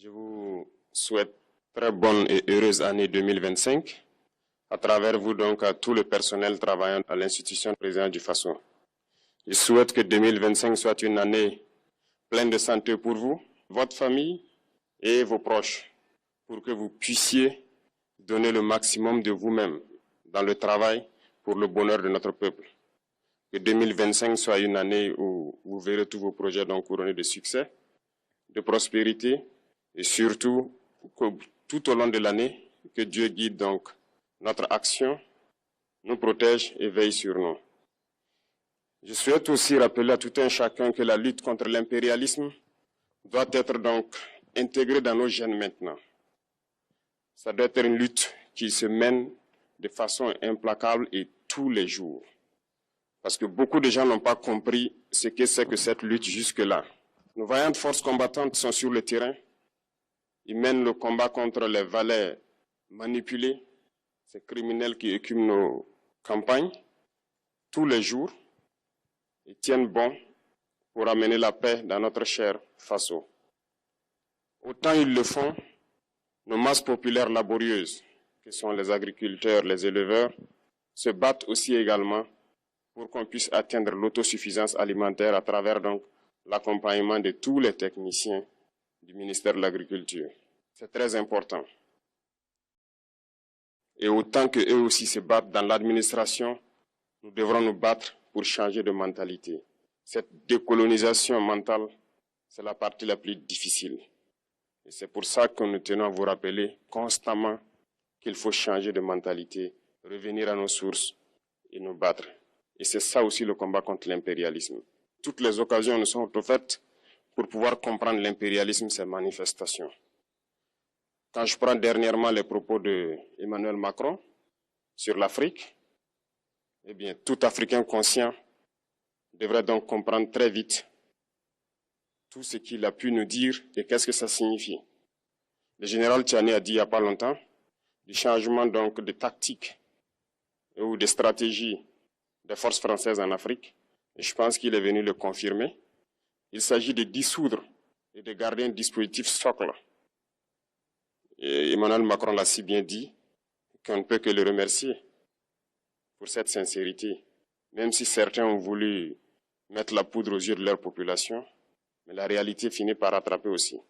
Je vous souhaite très bonne et heureuse année 2025 à travers vous donc à tout le personnel travaillant à l'institution présidente du FASO. Je souhaite que 2025 soit une année pleine de santé pour vous, votre famille et vos proches, pour que vous puissiez donner le maximum de vous-même dans le travail pour le bonheur de notre peuple. Que 2025 soit une année où vous verrez tous vos projets donc couronnés de succès, de prospérité et surtout que tout au long de l'année, que Dieu guide donc notre action, nous protège et veille sur nous. Je souhaite aussi rappeler à tout un chacun que la lutte contre l'impérialisme doit être donc intégrée dans nos gènes maintenant. Ça doit être une lutte qui se mène de façon implacable et tous les jours. Parce que beaucoup de gens n'ont pas compris ce que c'est que cette lutte jusque-là. Nos vaillantes forces combattantes sont sur le terrain. Ils mènent le combat contre les valets manipulés, ces criminels qui écument nos campagnes tous les jours et tiennent bon pour amener la paix dans notre cher FASO. Autant ils le font, nos masses populaires laborieuses, que sont les agriculteurs, les éleveurs, se battent aussi également pour qu'on puisse atteindre l'autosuffisance alimentaire à travers donc l'accompagnement de tous les techniciens du ministère de l'Agriculture. C'est très important. Et autant qu'eux aussi se battent dans l'administration, nous devrons nous battre pour changer de mentalité. Cette décolonisation mentale, c'est la partie la plus difficile. Et c'est pour ça que nous tenons à vous rappeler constamment qu'il faut changer de mentalité, revenir à nos sources et nous battre. Et c'est ça aussi le combat contre l'impérialisme. Toutes les occasions nous sont offertes pour pouvoir comprendre l'impérialisme, ses manifestations. Quand je prends dernièrement les propos d'Emmanuel Macron sur l'Afrique, eh bien, tout Africain conscient devrait donc comprendre très vite tout ce qu'il a pu nous dire et qu'est-ce que ça signifie. Le général Tchiani a dit il n'y a pas longtemps du changement donc de tactique ou de stratégie des forces françaises en Afrique. Et je pense qu'il est venu le confirmer. Il s'agit de dissoudre et de garder un dispositif socle. Et Emmanuel Macron l'a si bien dit qu'on ne peut que le remercier pour cette sincérité. Même si certains ont voulu mettre la poudre aux yeux de leur population, mais la réalité finit par rattraper aussi.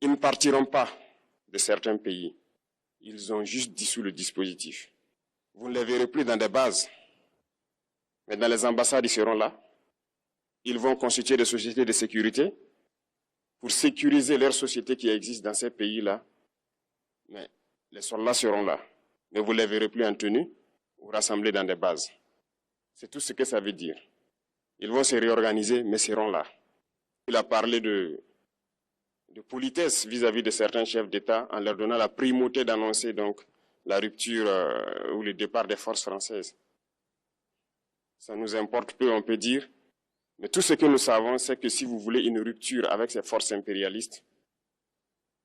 Ils ne partiront pas de certains pays. Ils ont juste dissous le dispositif. Vous ne les verrez plus dans des bases, mais dans les ambassades, ils seront là. Ils vont constituer des sociétés de sécurité pour sécuriser leurs sociétés qui existent dans ces pays-là. Mais les soldats seront là. Mais vous ne les verrez plus en tenue ou rassemblés dans des bases. C'est tout ce que ça veut dire. Ils vont se réorganiser, mais seront là. Il a parlé de politesse vis-à-vis de certains chefs d'État en leur donnant la primauté d'annoncer donc la rupture ou le départ des forces françaises. Ça nous importe peu, on peut dire. Mais tout ce que nous savons, c'est que si vous voulez une rupture avec ces forces impérialistes,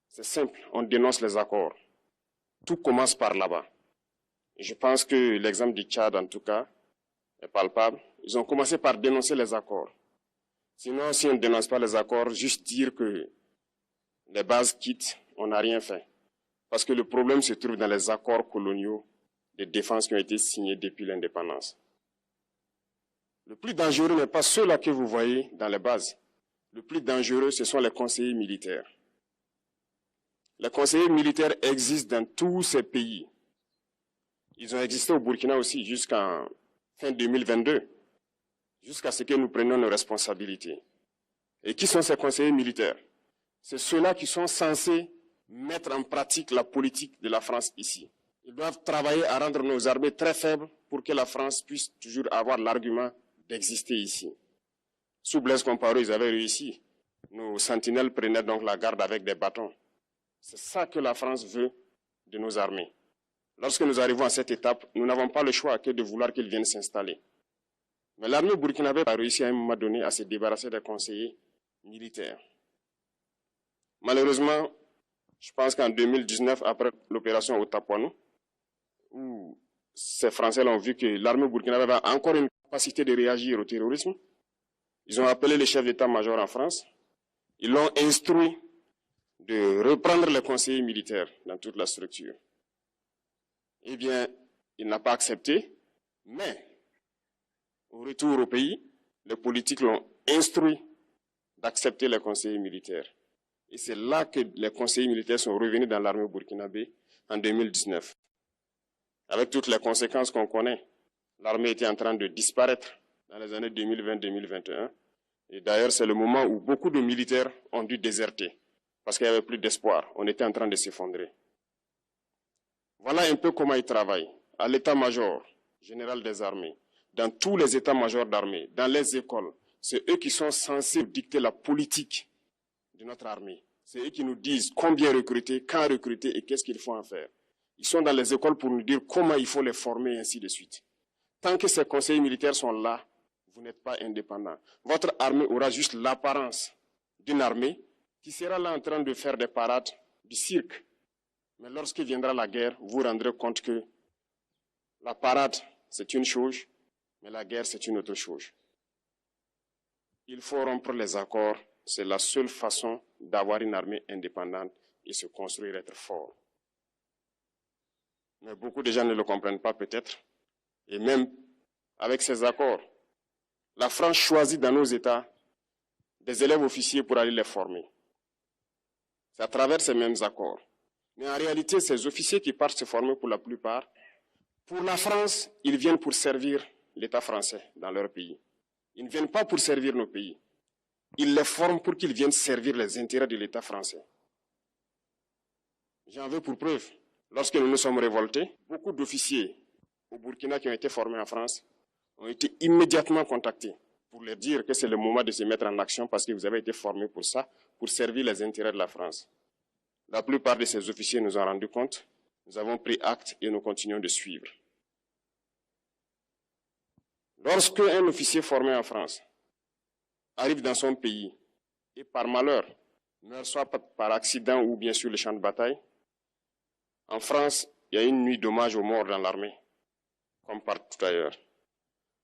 c'est simple, on dénonce les accords. Tout commence par là-bas. Et je pense que l'exemple du Tchad, en tout cas, est palpable. Ils ont commencé par dénoncer les accords. Sinon, si on ne dénonce pas les accords, juste dire que les bases quittent, on n'a rien fait. Parce que le problème se trouve dans les accords coloniaux de défense qui ont été signés depuis l'indépendance. Le plus dangereux n'est pas ceux-là que vous voyez dans les bases. Le plus dangereux, ce sont les conseillers militaires. Les conseillers militaires existent dans tous ces pays. Ils ont existé au Burkina aussi jusqu'en fin 2022, jusqu'à ce que nous prenions nos responsabilités. Et qui sont ces conseillers militaires? C'est ceux-là qui sont censés mettre en pratique la politique de la France ici. Ils doivent travailler à rendre nos armées très faibles pour que la France puisse toujours avoir l'argument d'exister ici. Sous Blaise Compaoré, ils avaient réussi. Nos sentinelles prenaient donc la garde avec des bâtons. C'est ça que la France veut de nos armées. Lorsque nous arrivons à cette étape, nous n'avons pas le choix que de vouloir qu'ils viennent s'installer. Mais l'armée burkinabé a réussi à un moment donné à se débarrasser des conseillers militaires. Malheureusement, je pense qu'en 2019, après l'opération au Tapuanou, où ces Français ont vu que l'armée burkinabé avait encore une capacité de réagir au terrorisme, ils ont appelé le chef d'état-major en France, ils l'ont instruit de reprendre les conseillers militaires dans toute la structure. Eh bien, il n'a pas accepté, mais au retour au pays, les politiques l'ont instruit d'accepter les conseillers militaires. Et c'est là que les conseillers militaires sont revenus dans l'armée burkinabé en 2019. Avec toutes les conséquences qu'on connaît, l'armée était en train de disparaître dans les années 2020-2021. Et d'ailleurs, c'est le moment où beaucoup de militaires ont dû déserter parce qu'il n'y avait plus d'espoir. On était en train de s'effondrer. Voilà un peu comment ils travaillent. À l'état-major général des armées, dans tous les états-majors d'armée, dans les écoles, c'est eux qui sont censés dicter la politique de notre armée. C'est eux qui nous disent combien recruter, quand recruter et qu'est-ce qu'il faut en faire. Ils sont dans les écoles pour nous dire comment il faut les former et ainsi de suite. Tant que ces conseillers militaires sont là, vous n'êtes pas indépendant. Votre armée aura juste l'apparence d'une armée qui sera là en train de faire des parades, du cirque. Mais lorsque viendra la guerre, vous vous rendrez compte que la parade, c'est une chose, mais la guerre, c'est une autre chose. Il faut rompre les accords. C'est la seule façon d'avoir une armée indépendante et se construire, être fort. Mais beaucoup de gens ne le comprennent pas peut-être. Et même avec ces accords, la France choisit dans nos États des élèves officiers pour aller les former. C'est à travers ces mêmes accords. Mais en réalité, ces officiers qui partent se former pour la plupart, pour la France, ils viennent pour servir l'État français dans leur pays. Ils ne viennent pas pour servir nos pays. Ils les forment pour qu'ils viennent servir les intérêts de l'État français. J'en veux pour preuve. Lorsque nous nous sommes révoltés, beaucoup d'officiers au Burkina qui ont été formés en France ont été immédiatement contactés pour leur dire que c'est le moment de se mettre en action parce que vous avez été formés pour ça, pour servir les intérêts de la France. La plupart de ces officiers nous ont rendu compte, nous avons pris acte et nous continuons de suivre. Lorsque un officier formé en France arrive dans son pays et par malheur meurt soit par accident ou bien sur le champ de bataille, en France, il y a une nuit d'hommage aux morts dans l'armée, comme partout ailleurs.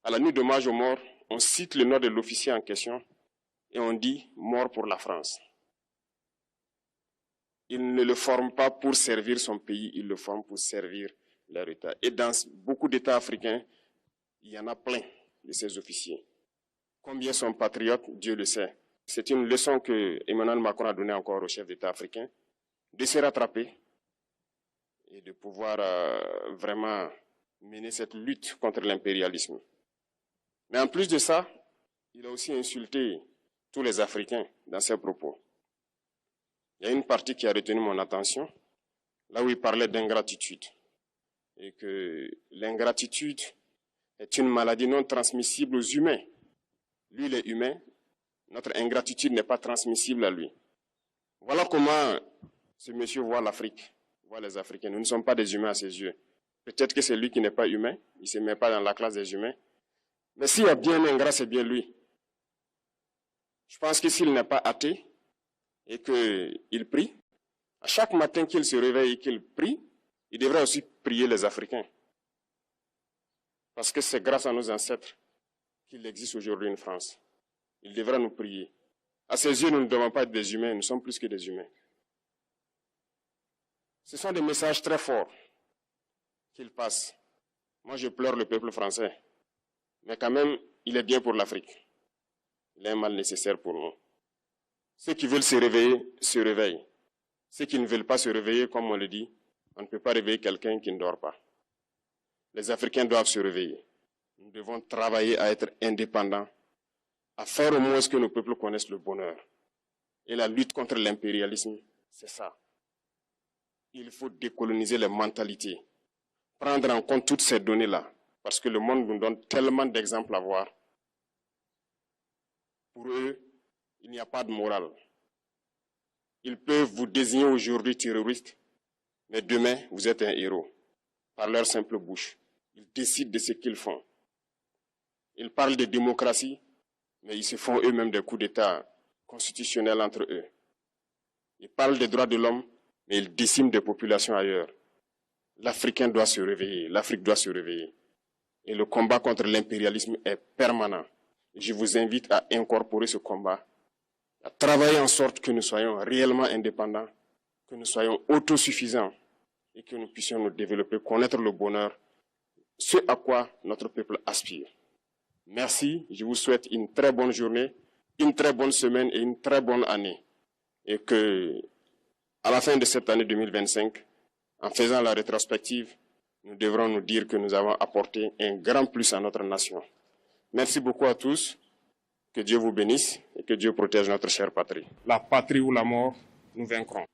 À la nuit d'hommage aux morts, on cite le nom de l'officier en question et on dit « mort pour la France ». Il ne le forme pas pour servir son pays, il le forme pour servir leur État. Et dans beaucoup d'États africains, il y en a plein de ces officiers. Combien sont patriotes, Dieu le sait. C'est une leçon que Emmanuel Macron a donnée encore aux chefs d'État africains, de se rattraper et de pouvoir vraiment mener cette lutte contre l'impérialisme. Mais en plus de ça, il a aussi insulté tous les Africains dans ses propos. Il y a une partie qui a retenu mon attention, là où il parlait d'ingratitude. Et que l'ingratitude est une maladie non transmissible aux humains. Lui, il est humain, notre ingratitude n'est pas transmissible à lui. Voilà comment ce monsieur voit l'Afrique, voit les Africains. Nous ne sommes pas des humains à ses yeux. Peut-être que c'est lui qui n'est pas humain, il ne se met pas dans la classe des humains. Mais s'il y a bien un ingrat, c'est bien lui. Je pense que s'il n'est pas athée et qu'il prie, à chaque matin qu'il se réveille et qu'il prie, il devrait aussi prier les Africains. Parce que c'est grâce à nos ancêtres qu'il existe aujourd'hui une France. Il devrait nous prier. À ses yeux, nous ne devons pas être des humains, nous sommes plus que des humains. Ce sont des messages très forts qu'il passe. Moi, je pleure le peuple français. Mais quand même, il est bien pour l'Afrique. Il est un mal nécessaire pour nous. Ceux qui veulent se réveiller, se réveillent. Ceux qui ne veulent pas se réveiller, comme on le dit, on ne peut pas réveiller quelqu'un qui ne dort pas. Les Africains doivent se réveiller. Nous devons travailler à être indépendants, à faire au moins ce que nos peuples connaissent le bonheur. Et la lutte contre l'impérialisme, c'est ça. Il faut décoloniser les mentalités, prendre en compte toutes ces données-là, parce que le monde nous donne tellement d'exemples à voir. Pour eux, il n'y a pas de morale. Ils peuvent vous désigner aujourd'hui terroriste, mais demain, vous êtes un héros, par leur simple bouche. Ils décident de ce qu'ils font. Ils parlent de démocratie, mais ils se font eux-mêmes des coups d'État constitutionnels entre eux. Ils parlent des droits de l'homme, mais ils déciment des populations ailleurs. L'Africain doit se réveiller, l'Afrique doit se réveiller. Et le combat contre l'impérialisme est permanent. Je vous invite à incorporer ce combat, à travailler en sorte que nous soyons réellement indépendants, que nous soyons autosuffisants et que nous puissions nous développer, connaître le bonheur, ce à quoi notre peuple aspire. Merci, je vous souhaite une très bonne journée, une très bonne semaine et une très bonne année. Et que, à la fin de cette année 2025, en faisant la rétrospective, nous devrons nous dire que nous avons apporté un grand plus à notre nation. Merci beaucoup à tous, que Dieu vous bénisse et que Dieu protège notre chère patrie. La patrie ou la mort, nous vaincrons.